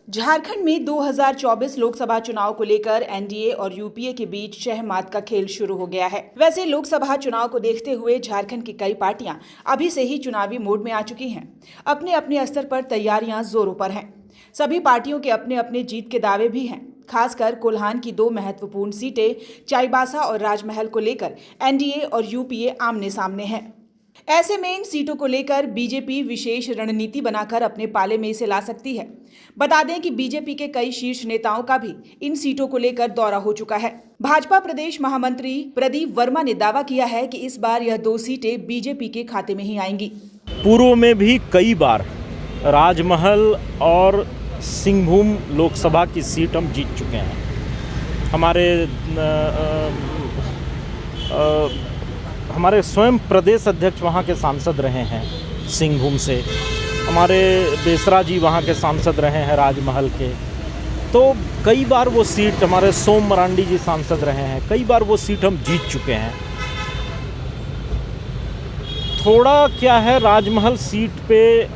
झारखंड में 2024 लोकसभा चुनाव को लेकर एनडीए और यूपीए के बीच शहमात का खेल शुरू हो गया है। वैसे लोकसभा चुनाव को देखते हुए झारखंड की कई पार्टियां अभी से ही चुनावी मोड में आ चुकी हैं। अपने अपने स्तर पर तैयारियां जोरों पर हैं। सभी पार्टियों के अपने अपने जीत के दावे भी हैं। खासकर कोल्हान की दो महत्वपूर्ण सीटें चाईबासा और राजमहल को लेकर एनडीए और यूपीए आमने सामने हैं। ऐसे में इन सीटों को लेकर बीजेपी विशेष रणनीति बनाकर अपने पाले में इसे ला सकती है। बता दें कि बीजेपी के कई शीर्ष नेताओं का भी इन सीटों को लेकर दौरा हो चुका है। भाजपा प्रदेश महामंत्री प्रदीप वर्मा ने दावा किया है कि इस बार यह दो सीटें बीजेपी के खाते में ही आएंगी। पूर्व में भी कई बार राजमहल और सिंहभूम लोकसभा की सीट हम जीत चुके हैं। हमारे स्वयं प्रदेश अध्यक्ष वहाँ के सांसद रहे हैं सिंहभूम से। हमारे बेसरा जी वहाँ के सांसद रहे हैं राजमहल के। तो कई बार वो सीट, हमारे सोम मरांडी जी सांसद रहे हैं, कई बार वो सीट हम जीत चुके हैं। थोड़ा क्या है, राजमहल सीट पे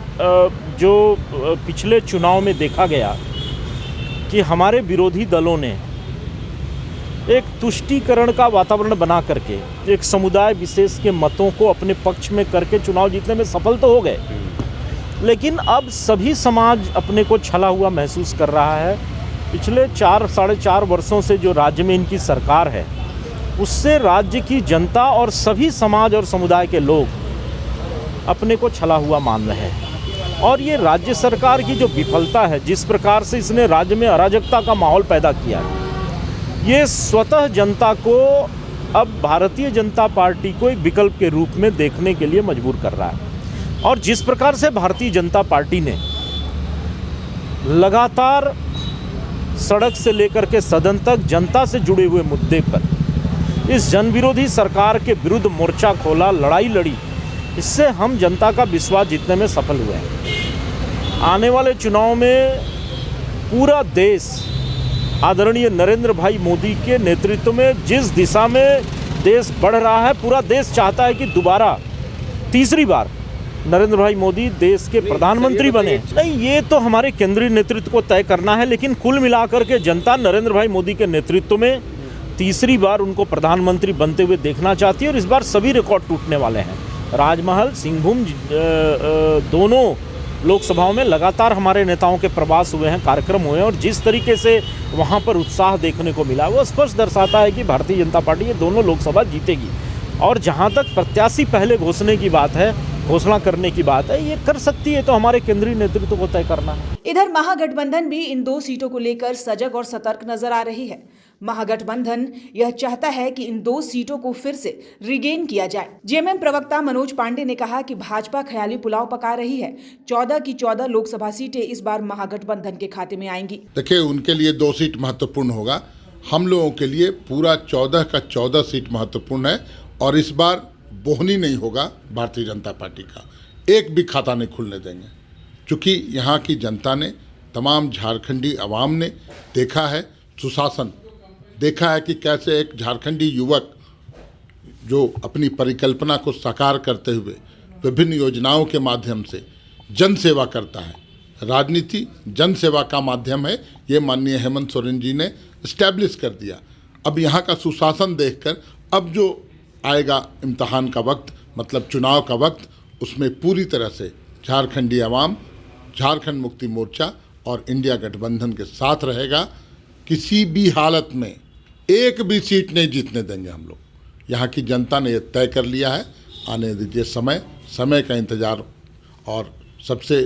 जो पिछले चुनाव में देखा गया कि हमारे विरोधी दलों ने एक तुष्टीकरण का वातावरण बना करके एक समुदाय विशेष के मतों को अपने पक्ष में करके चुनाव जीतने में सफल तो हो गए, लेकिन अब सभी समाज अपने को छला हुआ महसूस कर रहा है। पिछले 4-4.5 वर्षों से जो राज्य में इनकी सरकार है, उससे राज्य की जनता और सभी समाज और समुदाय के लोग अपने को छला हुआ मान रहे हैं। और ये राज्य सरकार की जो विफलता है, जिस प्रकार से इसने राज्य में अराजकता का माहौल पैदा किया है, ये स्वतः जनता को अब भारतीय जनता पार्टी को एक विकल्प के रूप में देखने के लिए मजबूर कर रहा है। और जिस प्रकार से भारतीय जनता पार्टी ने लगातार सड़क से लेकर के सदन तक जनता से जुड़े हुए मुद्दे पर इस जनविरोधी सरकार के विरुद्ध मोर्चा खोला, लड़ाई लड़ी, इससे हम जनता का विश्वास जीतने में सफल हुए हैं। आने वाले चुनाव में पूरा देश आदरणीय नरेंद्र भाई मोदी के नेतृत्व में जिस दिशा में देश बढ़ रहा है, पूरा देश चाहता है कि दोबारा तीसरी बार नरेंद्र भाई मोदी देश के प्रधानमंत्री बने। नहीं, ये तो हमारे केंद्रीय नेतृत्व को तय करना है, लेकिन कुल मिलाकर के जनता नरेंद्र भाई मोदी के नेतृत्व में तीसरी बार उनको प्रधानमंत्री बनते हुए देखना चाहती है। और इस बार सभी रिकॉर्ड टूटने वाले हैं। राजमहल, सिंहभूम दोनों लोकसभाओं में लगातार हमारे नेताओं के प्रवास हुए हैं, कार्यक्रम हुए हैं, और जिस तरीके से वहां पर उत्साह देखने को मिला, वो स्पष्ट दर्शाता है कि भारतीय जनता पार्टी ये दोनों लोकसभा जीतेगी। और जहां तक प्रत्याशी पहले घोषणा करने की बात है, ये कर सकती है, तो हमारे केंद्रीय नेतृत्व को तय करना है। इधर महागठबंधन भी इन दो सीटों को लेकर सजग और सतर्क नजर आ रही है। महागठबंधन यह चाहता है कि इन दो सीटों को फिर से रिगेन किया जाए। जेएमएम प्रवक्ता मनोज पांडे ने कहा कि भाजपा ख्याली पुलाव पका रही है। 14 की 14 लोकसभा सीटें इस बार महागठबंधन के खाते में आएंगी। देखिए, उनके लिए 2 सीट महत्वपूर्ण होगा। हम लोगों के लिए पूरा 14 का 14 सीट महत्वपूर्ण है। और इस बार बोहनी नहीं होगा भारतीय जनता पार्टी का, एक भी खाता नहीं खुलने देंगे। क्योंकि यहाँ की जनता ने, तमाम झारखंडी अवाम ने देखा है, सुशासन देखा है कि कैसे एक झारखंडी युवक जो अपनी परिकल्पना को साकार करते हुए विभिन्न योजनाओं के माध्यम से जन सेवा करता है। राजनीति जन सेवा का माध्यम है, ये माननीय हेमंत सोरेन जी ने इस्टेब्लिश कर दिया। अब यहाँ का सुशासन देखकर अब जो आएगा इम्तहान का वक्त, मतलब चुनाव का वक्त, उसमें पूरी तरह से झारखंडी अवाम झारखंड मुक्ति मोर्चा और इंडिया गठबंधन के साथ रहेगा। किसी भी हालत में एक भी सीट नहीं जीतने देंगे हम लोग। यहाँ की जनता ने यह तय कर लिया है। आने दीजिए समय का इंतज़ार। और सबसे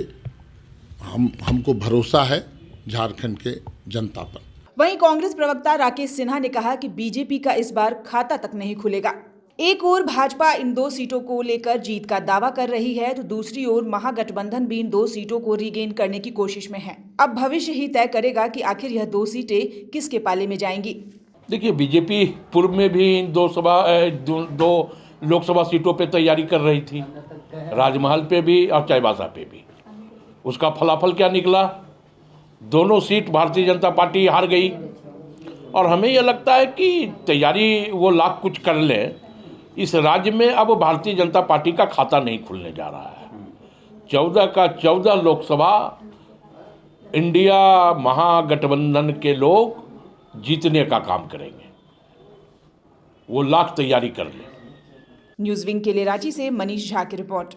हमको भरोसा है झारखंड के जनता पर। वहीं कांग्रेस प्रवक्ता राकेश सिन्हा ने कहा कि बीजेपी का इस बार खाता तक नहीं खुलेगा। एक ओर भाजपा इन दो सीटों को लेकर जीत का दावा कर रही है, तो दूसरी ओर महागठबंधन भी इन दो सीटों को रिगेन करने की कोशिश में है। अब भविष्य ही तय करेगा कि आखिर यह दो सीटें किसके पाले में जाएंगी। देखिए, बीजेपी पूर्व में भी इन दो लोकसभा सीटों पे तैयारी कर रही थी, राजमहल पे भी और चाईबासा पे भी। उसका फलाफल क्या निकला? दोनों सीट भारतीय जनता पार्टी हार गई। और हमें यह लगता है कि तैयारी वो लाख कुछ कर लें, इस राज्य में अब भारतीय जनता पार्टी का खाता नहीं खुलने जा रहा है। 14 का 14 लोकसभा इंडिया महागठबंधन के लोग जीतने का काम करेंगे, वो लाख तैयारी कर लें। न्यूज विंग के लिए रांची से मनीष झा की रिपोर्ट।